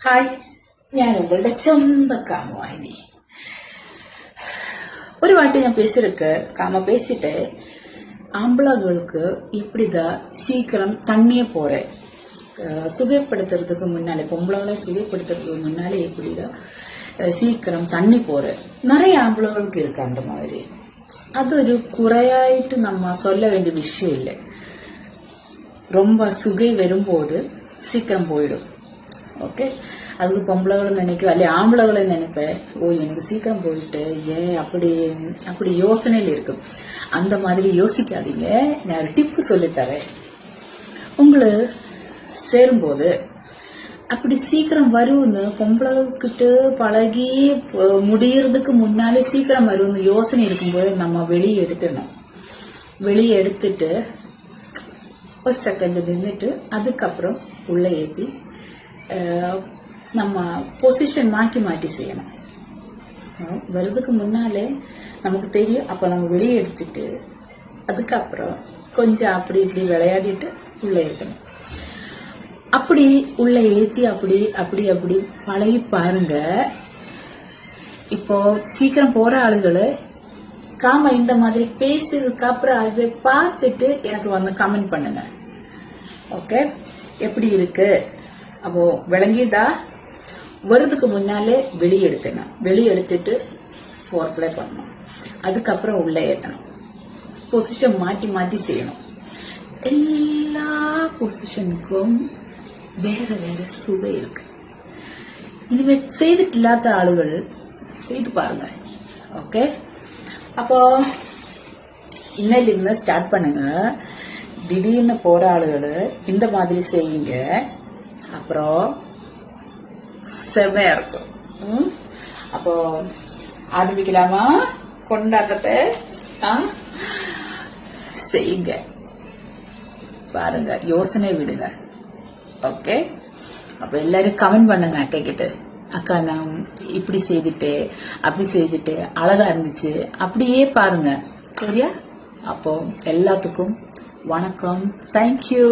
Hi, ഞാൻ உங்களுடைய சொந்த காமவாயினி. ஒரு வாட்டி நான் பேசிட்டு ஆம்பளைகளுக்கு இப்படிதான் சீக்கிரம் தண்ணிய போறேன் சுகைப்படுத்துறதுக்கு முன்னாலே, பொம்பளை சுகைப்படுத்துறதுக்கு முன்னாலே இப்படிதான் சீக்கிரம் தண்ணி போறேன். நிறைய ஆம்பளைகளுக்கு இருக்கு அந்த மாதிரி. அது ஒரு குறையாயிட்டு நம்ம சொல்ல வேண்டிய விஷயம் இல்லை. ரொம்ப சுகை வரும்போது சீக்கிரம் போயிடும். ஓகே, அதுக்கு பொம்பளைகளும் நினைக்கும், அல்ல ஆம்பளைகளும் நினைப்பேன், ஓ எனக்கு சீக்கிரம் போயிட்டு ஏன் அப்படி யோசனையில் இருக்கும். அந்த மாதிரி யோசிக்காதீங்க. நான் ஒரு டிப்பு சொல்லித்தரேன். உங்களை சேரும்போது அப்படி சீக்கிரம் வரும்னு பொம்பளைகிட்ட பழகி முடியறதுக்கு முன்னாலே சீக்கிரம் வரும்னு யோசனை இருக்கும்போது நம்ம வெளியே எடுத்துடணும். வெளியே எடுத்துட்டு ஒரு செகண்ட் நின்றுட்டு அதுக்கப்புறம் உள்ள ஏற்றி நம்ம பொசிஷன் மாற்றி செய்யணும். வர்றதுக்கு முன்னாலே நமக்கு தெரியும். அப்ப நம்ம வெளியே எடுத்துட்டு அதுக்கப்புறம் கொஞ்சம் அப்படி இப்படி விளையாடிட்டு உள்ள ஏற்றணும். அப்படி உள்ள ஏத்தி அப்படி பழகி பாருங்க. இப்போ சீக்கிரம் போற ஆளுகளை காம இந்த மாதிரி பேசுறதுக்கு அப்புறம் அதை பார்த்துட்டு எனக்கு வந்து கமெண்ட் பண்ணுங்க. ஓகே, எப்படி இருக்கு? அப்போ விளங்கிதா? வருதுக்கு முன்னாலே வெளியே எடுத்துட்டு ஃபோர்ப்ளே பண்ணணும். அதுக்கப்புறம் உள்ள ஏற்றணும். பொசிஷன் மாற்றி செய்யணும். எல்லா பொசிஷனுக்கும் வேற சுவை இருக்கு. இதுவே செய்துட்டு இல்லாத ஆளுகள் செய்து பாருங்க. ஓகே, அப்போ இன்னையிலிருந்து ஸ்டார்ட் பண்ணுங்க. திடீர்னு போற ஆளுகள் இந்த மாதிரி செய்யுங்க. அப்புறம் செவ்வையா இருக்கும். அப்போ ஆரம்பிக்கலாமா கொண்டாட்டத்தை? செய்யுங்க, பாருங்க, யோசனை விடுங்க. ஓகே, அப்ப எல்லாரும் கமெண்ட் பண்ணுங்க அக்கா கிட்ட. அக்கா நான் இப்படி செய்துட்டு அப்படி செய்துட்டு அழகா இருந்துச்சு, அப்படியே பாருங்க. சரியா? அப்போ எல்லாத்துக்கும் வணக்கம். தேங்க்யூ.